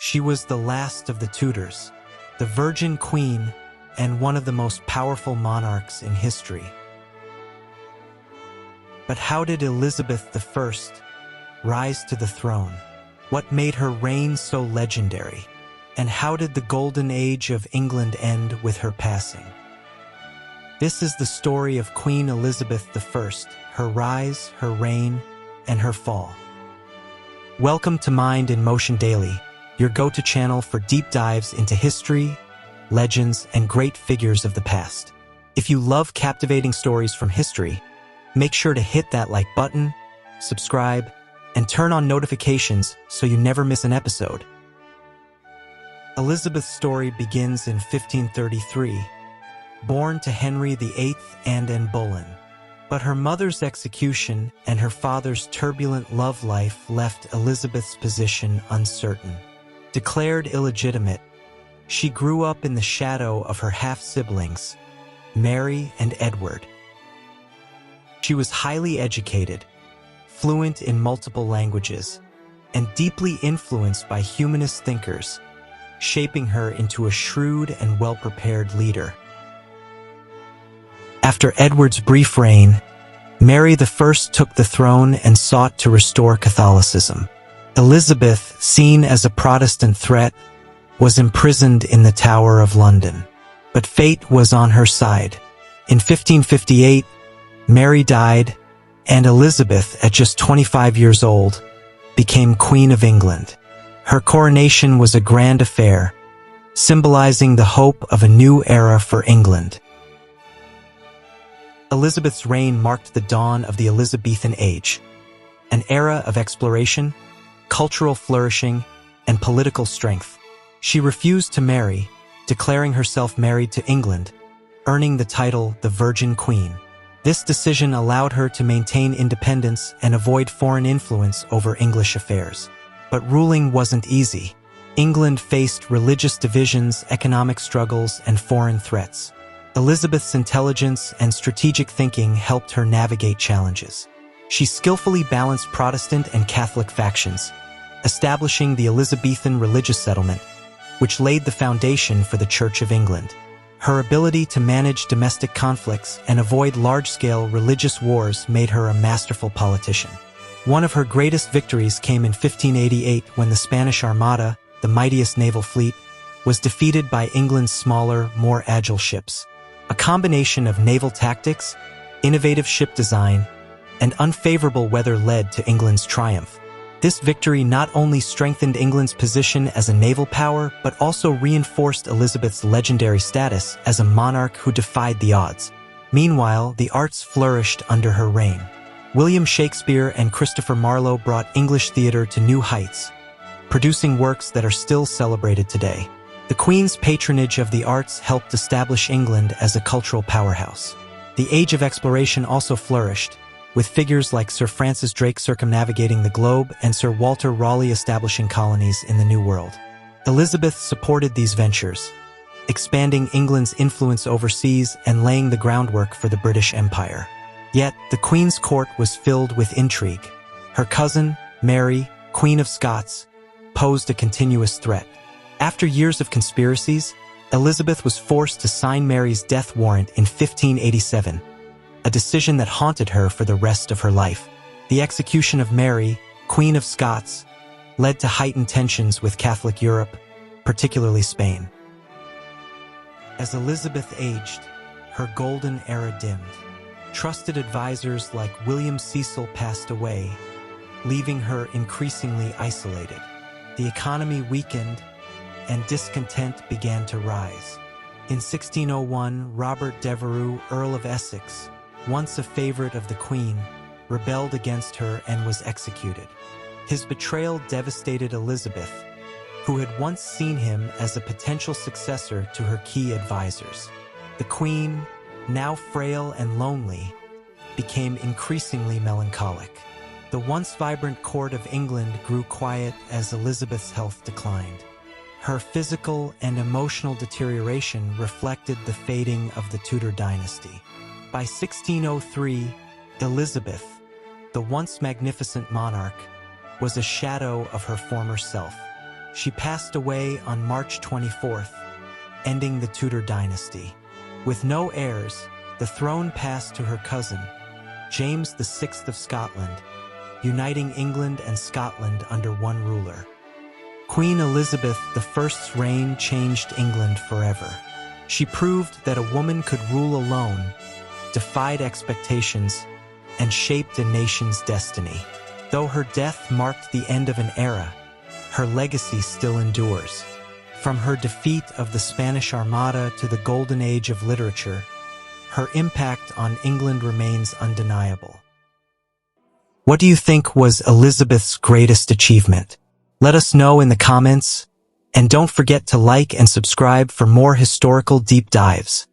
She was the last of the Tudors, the Virgin Queen, and one of the most powerful monarchs in history. But how did Elizabeth I rise to the throne? What made her reign so legendary? And how did the golden age of England end with her passing? This is the story of Queen Elizabeth I, her rise, her reign, and her fall. Welcome to Mind in Motion Daily, your go-to channel for deep dives into history, legends, and great figures of the past. If you love captivating stories from history, make sure to hit that like button, subscribe, and turn on notifications so you never miss an episode. Elizabeth's story begins in 1533, born to Henry VIII and Anne Boleyn. But her mother's execution and her father's turbulent love life left Elizabeth's position uncertain. Declared illegitimate, she grew up in the shadow of her half-siblings, Mary and Edward. She was highly educated, fluent in multiple languages, and deeply influenced by humanist thinkers, shaping her into a shrewd and well-prepared leader. After Edward's brief reign, Mary I took the throne and sought to restore Catholicism. Elizabeth, seen as a Protestant threat, was imprisoned in the Tower of London. But fate was on her side. In 1558, Mary died, and Elizabeth, at just 25 years old, became Queen of England. Her coronation was a grand affair, symbolizing the hope of a new era for England. Elizabeth's reign marked the dawn of the Elizabethan Age, an era of exploration, cultural flourishing, and political strength. She refused to marry, declaring herself married to England, earning the title the Virgin Queen. This decision allowed her to maintain independence and avoid foreign influence over English affairs. But ruling wasn't easy. England faced religious divisions, economic struggles, and foreign threats. Elizabeth's intelligence and strategic thinking helped her navigate challenges. She skillfully balanced Protestant and Catholic factions, establishing the Elizabethan religious settlement, which laid the foundation for the Church of England. Her ability to manage domestic conflicts and avoid large-scale religious wars made her a masterful politician. One of her greatest victories came in 1588 when the Spanish Armada, the mightiest naval fleet, was defeated by England's smaller, more agile ships. A combination of naval tactics, innovative ship design, and unfavorable weather led to England's triumph. This victory not only strengthened England's position as a naval power, but also reinforced Elizabeth's legendary status as a monarch who defied the odds. Meanwhile, the arts flourished under her reign. William Shakespeare and Christopher Marlowe brought English theater to new heights, producing works that are still celebrated today. The Queen's patronage of the arts helped establish England as a cultural powerhouse. The Age of Exploration also flourished, with figures like Sir Francis Drake circumnavigating the globe and Sir Walter Raleigh establishing colonies in the New World. Elizabeth supported these ventures, expanding England's influence overseas and laying the groundwork for the British Empire. Yet, the Queen's court was filled with intrigue. Her cousin, Mary, Queen of Scots, posed a continuous threat. After years of conspiracies, Elizabeth was forced to sign Mary's death warrant in 1587, a decision that haunted her for the rest of her life. The execution of Mary, Queen of Scots, led to heightened tensions with Catholic Europe, particularly Spain. As Elizabeth aged, her golden era dimmed. Trusted advisors like William Cecil passed away, leaving her increasingly isolated. The economy weakened, and discontent began to rise. In 1601, Robert Devereux, Earl of Essex, once a favorite of the Queen, rebelled against her and was executed. His betrayal devastated Elizabeth, who had once seen him as a potential successor to her key advisors. The Queen, now frail and lonely, became increasingly melancholic. The once vibrant court of England grew quiet as Elizabeth's health declined. Her physical and emotional deterioration reflected the fading of the Tudor dynasty. By 1603, Elizabeth, the once magnificent monarch, was a shadow of her former self. She passed away on March 24th, ending the Tudor dynasty. With no heirs, the throne passed to her cousin, James VI of Scotland, uniting England and Scotland under one ruler. Queen Elizabeth I's reign changed England forever. She proved that a woman could rule alone, defied expectations, and shaped a nation's destiny. Though her death marked the end of an era, her legacy still endures. From her defeat of the Spanish Armada to the golden age of literature, her impact on England remains undeniable. What do you think was Elizabeth's greatest achievement? Let us know in the comments, and don't forget to like and subscribe for more historical deep dives.